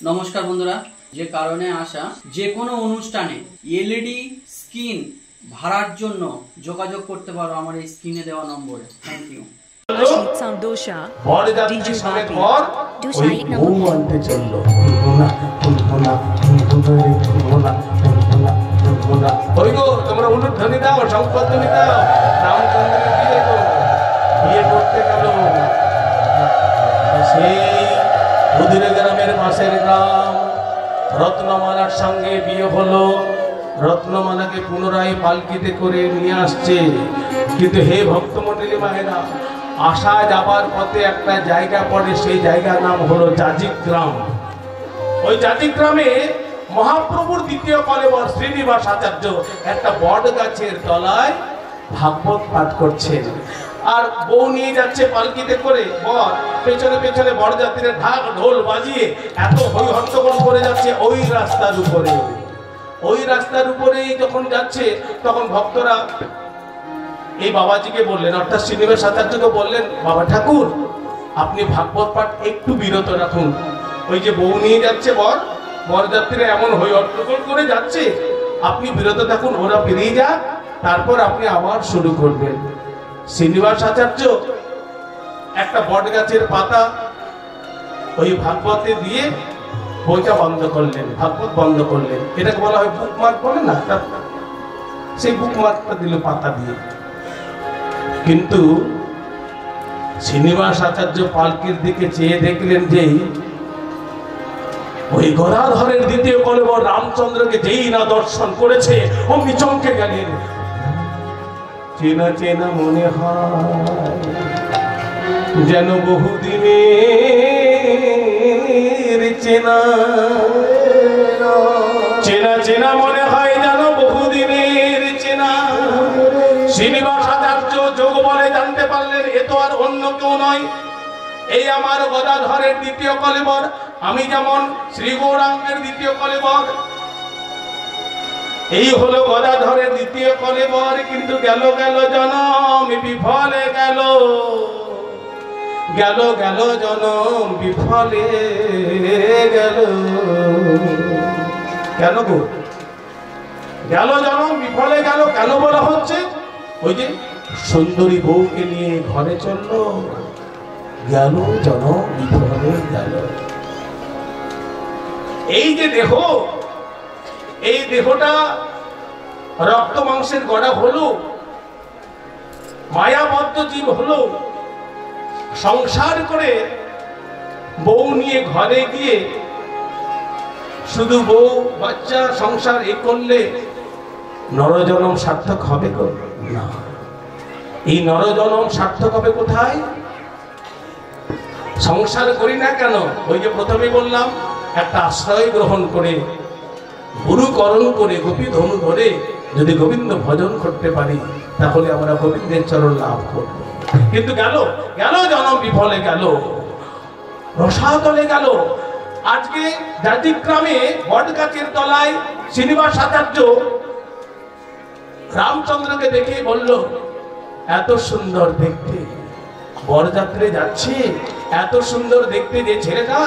নমস্কার বন্ধুরা, যে কারণে আসা যে কোনো অনুষ্ঠানে এলইডি স্ক্রিন ভাড়ার জন্য যোগাযোগ করতে পারো আমার এই স্ক্রিনে দেওয়া নম্বরে। Thank you. তোমরা উলুধ্বনি দাও, শঙ্খধ্বনি দাও। রামচন্দ্রের বিয়ে করতে গেল সেই বুধির গ্রামের পাশের গ্রাম। রত্নমালার সঙ্গে বিয়ে হলো। রত্নমালাকে পুনরায় পালকিতে করে নিয়ে আসছে। কিন্তু হে ভক্তমণ্ডলী মায়েরা, আসা যাবার পথে একটা জায়গা পড়ে, সেই জায়গার নাম হলো জাজিক গ্রাম। ওই জাজিক গ্রামে মহাপ্রভুর দ্বিতীয় কলেবর শ্রীনিবাস আচার্য একটা বট গাছের তলায় ভাগবত পাঠ করছেন। আর বউ নিয়ে যাচ্ছে পালকিতে করে বর, পেছনে পেছনে বরযাত্রীরা ঢাক ঢোল বাজিয়ে এত হই হট্টগোল করে যাচ্ছে ওই রাস্তার উপরে। ওই রাস্তার উপরেই যখন যাচ্ছে তখন ভক্তরা এই বাবাজিকে বললেন, অর্থাৎ শ্রীনিবাস আচার্যকে বললেন, বাবা ঠাকুর আপনি ভাগবত পাঠ একটু বিরত রাখুন। ওই যে বউ নিয়ে যাচ্ছে বরযাত্রীরা এমন হই হট্টগোল করে যাচ্ছে, আপনি বিরত থাকুন, ওরা বেরিয়ে যাক, তারপর আপনি আবার শুরু করবেন। শ্রীনিবাস আচার্য একটা বট গাছের পাতা ওই ভাগবতে দিয়ে বইটা বন্ধ করলেন, ভাগবত বন্ধ করলেন। এটাকে বলা হয় বুকমার্ক, বলে না, সেই বুকমার্কটা দিল পাতা দিয়ে। কিন্তু শ্রীনিবাস আচার্য পালকির দিকে চেয়ে দেখলেন যে ওই গদাধরের দ্বিতীয় কলেবর রামচন্দ্রকে যেই না দর্শন করেছে অমনি চমকে গেলেন। চেনা চেনা মনে হয় যেন বহুদিনের চেনা, চেনা চেনা মনে হয় যেন বহুদিনের চেনা। শ্রীনিবাস আচার্য যোগ বলে জানতে পারলেন এ তো আর অন্য কেউ নয়, এই আমার গদাধরের দ্বিতীয় কলেবর। আমি যেমন শ্রী গৌরাঙ্গের দ্বিতীয় কলেবর, এই হলো গদাধরের দ্বিতীয় কলেবর। কিন্তু গেল গেল জনম বিফলে গেল, গেল গেল জনম বিফলে গেল। কেন গো গেল জনম বিফলে গেল কেন বলা হচ্ছে? ওই যে সুন্দরী বউকে নিয়ে ঘরে চললো, গেল জনম বিফলে গেল। এই যে দেহ, এই দেহটা রক্ত মাংসের গড়া হলো, মায়াবদ্ধ জীব হলো, সংসার করে বউ নিয়ে ঘরে গিয়ে শুধু বউ বাচ্চা সংসার এ করলে নরজনম সার্থক হবে না। এই নরজনম সার্থক হবে কোথায়? সংসার করি না কেন? ওই যে প্রথমে বললাম, একটা আশ্রয় গ্রহণ করে গুরুকরণ করে গোপী ধনু ধরে যদি গোবিন্দ ভজন করতে পারি তাহলে আমরা গোবিন্দের চরণ লাভ করব। কিন্তু গেল গেল জনম বিফলে গেল, রসাতলে গেল। আজকে জাজিক গ্রামে বট গাছের তলায় শ্রীনিবাস আচার্য রামচন্দ্রকে দেখে বলল, এত সুন্দর দেখতে বরযাত্রী যাচ্ছে, এত সুন্দর দেখতে যে ছেলেটা,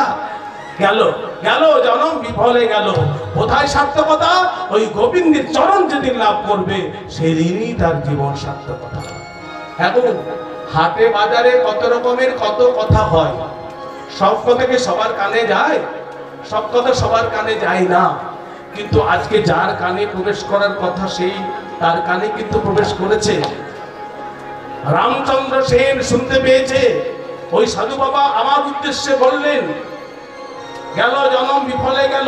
গেল গেল জনম বিফলে গেল। কোথায় সার্থকতা? ওই গোবিন্দের চরণ যেদিন লাভ করবে সেদিনই তার জীবন সার্থকতা। এখন হাটে বাজারে কত রকমের কত কথা হয়, সব কথা কি সবার কানে যায়? সব কথা সবার কানে যায় না। কিন্তু আজকে যার কানে প্রবেশ করার কথা সেই তার কানে কিন্তু প্রবেশ করেছে। রামচন্দ্র সেন শুনতে পেয়েছে। ওই সাধু বাবা আমার উদ্দেশ্যে বললেন, গেল জনম বিফলে গেল,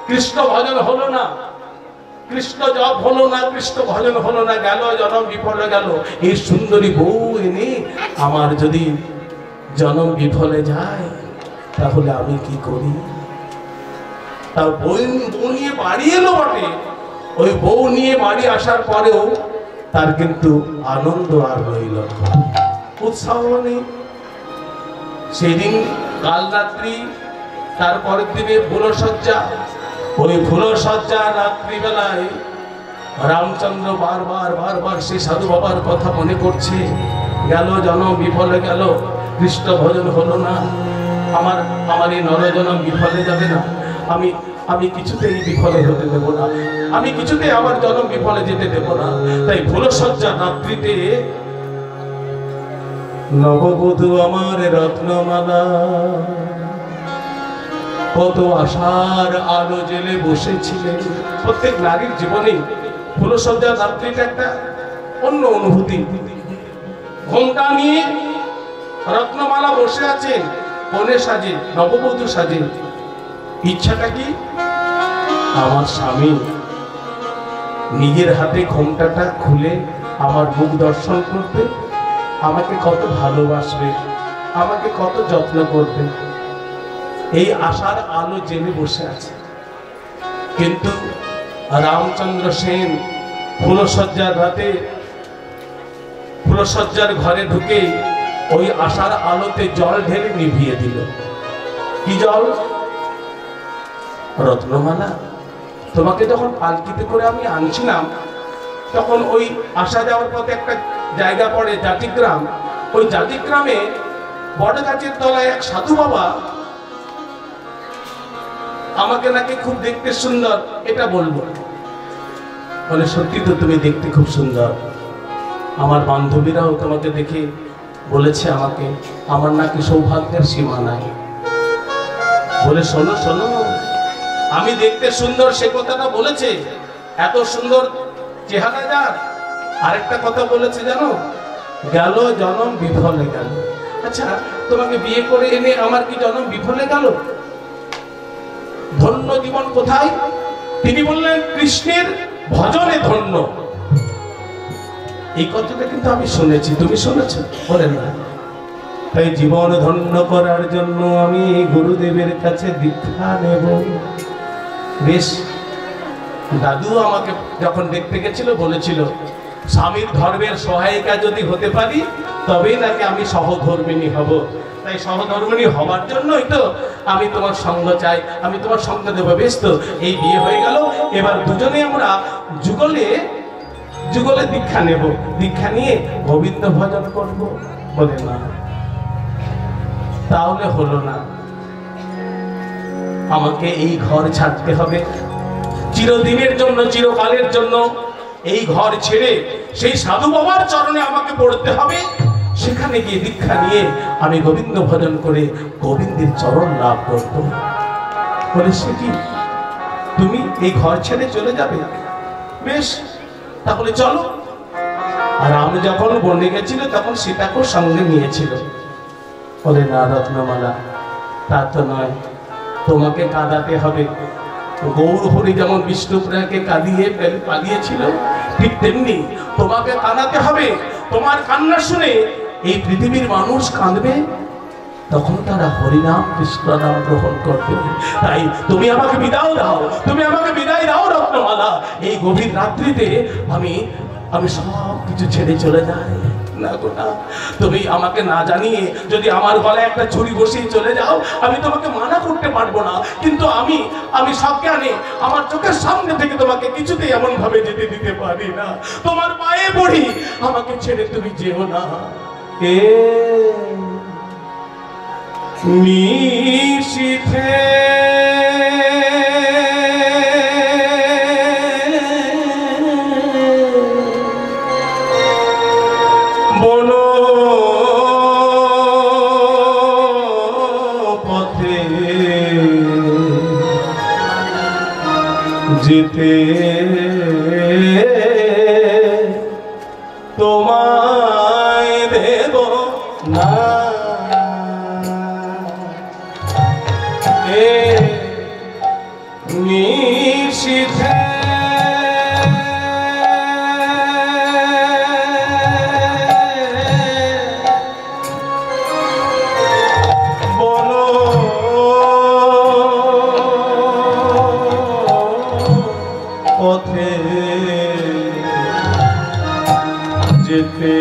কৃষ্ণ ভজন হলো না, কৃষ্ণ জপ হলো না, কৃষ্ণ ভজন হলো না, গেল জনম বিফলে গেল। এই সুন্দরী বউ এনে আমার যদি জনম বিফলে যায় তাহলে আমি কি করি? তার বউ নিয়ে বাড়ি এলো বটে, ওই বউ নিয়ে বাড়ি আসার পরেও তার কিন্তু আনন্দ আর রইল না, উৎসাহ নেই। সেদিন কাল রাত্রি, তারপরের দিনে ফুলসজ্জা, ওই ফুলসজ্জা রাত্রিবেলায় রামচন্দ্র বারবার বারবার সেই সাধু বাবার কথা মনে করছে। গেল জনম বিফলে গেল, কৃষ্ণ ভজন হলো না, আমার আমার এই নরজনম বিফলে যাবে না। আমি আমি কিছুতেই বিফলে হতে দেব না, আমি কিছুতেই আমার জনম বিফলে যেতে দেব না। তাই ফুলসজ্জা রাত্রিতে নববধূ আমার রত্নমালা কত আশার আলো জেলে বসেছিলেন। প্রত্যেক নারীর জীবনে ফুলসজ্জা রাত্রিটা একটা অন্য অনুভূতি। ঘোমটা নিয়ে রত্নমালা বসে আছে, কনে সাজে, নববধূ সাজে। ইচ্ছাটা কি? আমার স্বামী নিজের হাতে ঘোমটাটা খুলে আমার মুখ দর্শন করবে, আমাকে কত ভালোবাসবে, আমাকে কত যত্ন করবে, এই আশার আলো জেনে বসে আছে। কিন্তু রামচন্দ্র সেন ফুলসজ্জার রাতে ফুলসজ্জার ঘরে ঢুকে ওই আশার আলোতে জল ঢেলে নিভিয়ে দিল। কি জল? রত্নমালা। তোমাকে যখন পালকিতে করে আমি আনছিলাম, তখন ওই আসা যাওয়ার পথে একটা জায়গা পড়ে জাতিগ্রাম। ওই জাতিগ্রামে বড় গাছের তলায় এক সাধু বাবা আমাকে নাকি খুব দেখতে সুন্দর, এটা বলবো। বলে, সত্যি তো তুমি দেখতে খুব সুন্দর, আমার বান্ধবীরাও তোমাকে দেখে বলেছে আমাকে আমার নাকি সৌভাগ্যের সীমা নাই। বলে, শোনো শোনো, আমি দেখতে সুন্দর সে কথাটা বলেছে, এত সুন্দর চেহারা যার। আরেকটা কথা বলেছে জানো, গেল জনম বিফলে গেল। আচ্ছা, তোমাকে বিয়ে করে এনে আমার কি জনম বিফলে গেল? ধন্য জীবন কোথায়? তিনি বললেন, কৃষ্ণের ভজনে ধন্য। এই কথাটা কিন্তু আমি শুনেছি, তুমি শুনেছো? বলেন না। তাই জীবন ধন্য করার জন্য আমি গুরুদেবের কাছে দীক্ষা নেব। বেশ, দাদু আমাকে যখন দেখতে গেছিল বলেছিল, স্বামীর ধর্মের সহায়িকা যদি হতে পারি তবেই নাকি আমি সহধর্মিণী হব। তাই সহধর্মিণী হবার জন্যই তো আমি তোমার সঙ্গ চাই, আমি তোমার সঙ্গ দেবো। বেশ, তো এই বিয়ে হয়ে গেল, এবার দুজনে আমরা যুগলে যুগলে দীক্ষা নেব, দীক্ষা নিয়ে গোবিন্দ ভজন করব। বলে, না, তাহলে হলো না, আমাকে এই ঘর ছাড়তে হবে চিরদিনের জন্য, চিরকালের জন্য। এই ঘর ছেড়ে সেই সাধু বাবার চরণে আমাকে পড়তে হবে, সেখানে গিয়ে দীক্ষা নিয়ে আমি গোবিন্দ ভজন করে গোবিন্দের চরণ লাভ করব। বলে, সে কি, তুমি এই ঘর ছেড়ে চলে যাবে? বেশ, তাহলে চলো। আর আমি যখন বনে গেছিল তখন সীতাকে সঙ্গে নিয়েছিল। বলে, না রত্নমালা, তা তো নয়, তোমাকে কাঁদাতে হবে। গৌর হরি যেমন বিষ্ণুপ্রিয়াকে কাঁদিয়ে পালিয়েছিল, ঠিক তেমনি তোমাকে কাঁদাতে হবে। তোমার কান্না শুনে এই পৃথিবীর মানুষ কাঁদবে, তখন তারা হরিনাম কৃষ্ণ নাম গ্রহণ করবে। তাই তুমি আমাকে বিদায় দাও, তুমি আমাকে বিদায় দাও রত্নমালা। এই গভীর রাত্রিতে আমি আমি সব কিছু ছেড়ে চলে যাই। না গো না, তুমি আমাকে না জানিয়ে যদি আমার গলায় একটা ছুরি বসিয়ে চলে যাও, আমি তোমাকে মানা করতে পারবো না। কিন্তু আমি সজ্ঞানে আমার চোখের সামনে থেকে তোমাকে কিছুতেই এমন ভাবে যেতে দিতে পারি না। তোমার পায়ে পড়ি, আমাকে ছেড়ে তুমি যেও না। নিশীথে বন পথে যেতে তোমায় দেব না। নিশীথে বন পথে যেতে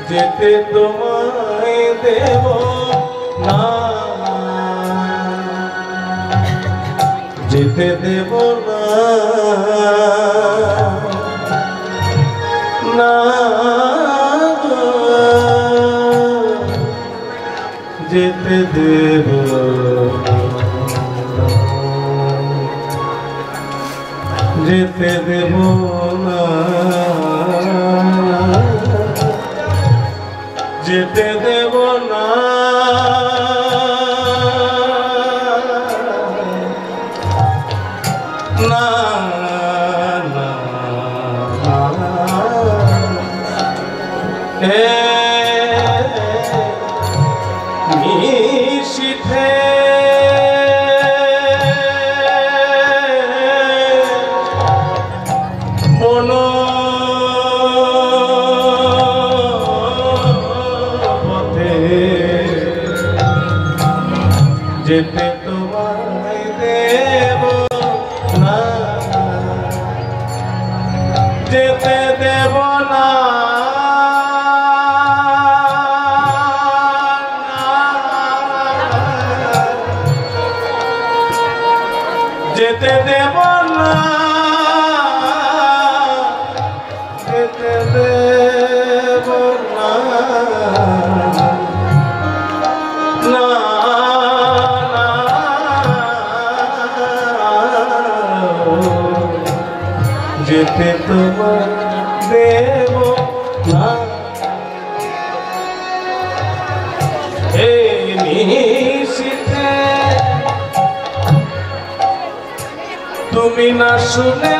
যেতে তোমায় দেব না, যেতে দেব না, না। যেতে দেব যেতে দেব না যেতে দেব না না না নিশিথে বনো পথে যেতে তোমায় দেব না যেতে দেব না যেতে দেব না যেতে দেব না না যেতে তোমার দেব না এই নিশিতে তুমি না শুনে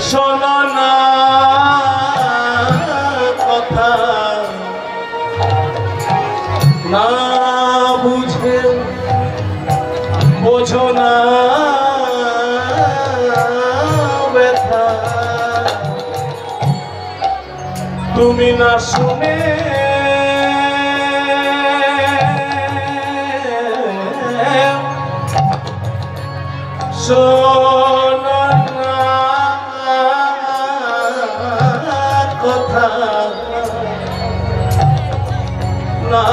শোনো না কথা না বুঝে বোঝো না ব্যথা তুমি না শুনে শোনো না কথা না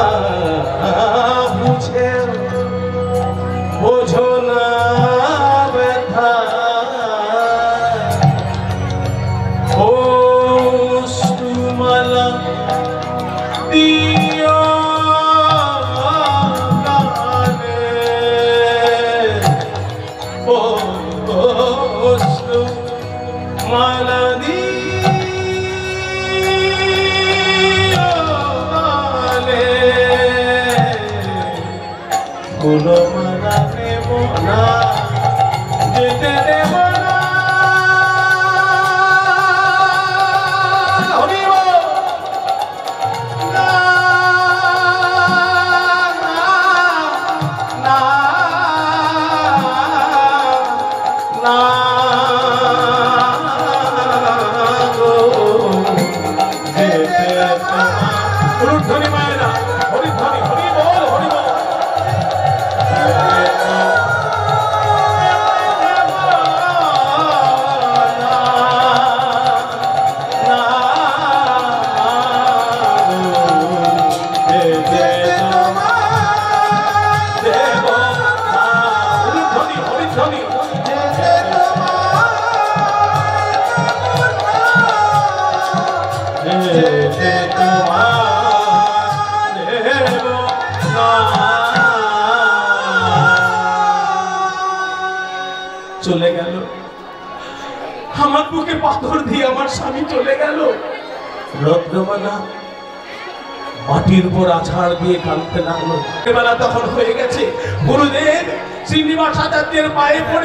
বুঝে বোঝো না ব্যথা ও মালা দিও গানে ও মালা দিও গানে কোনো মালা নেব না যেতে দেব না হরিব না না না গো যেতে হরিধ্বনি মায়েরা হরিধ্বনি হরি বল হরি বল চলে গেল আমার বুকে পাথর দিয়ে আমার স্বামী চলে গেল রত্নমালা মাটির উপর আছাড় দিয়ে কাঁদতে লাগলো বেলা তখন হয়ে গেছে গুরুদেব শ্রীনিবাস আচার্যের পায়ে পড়ে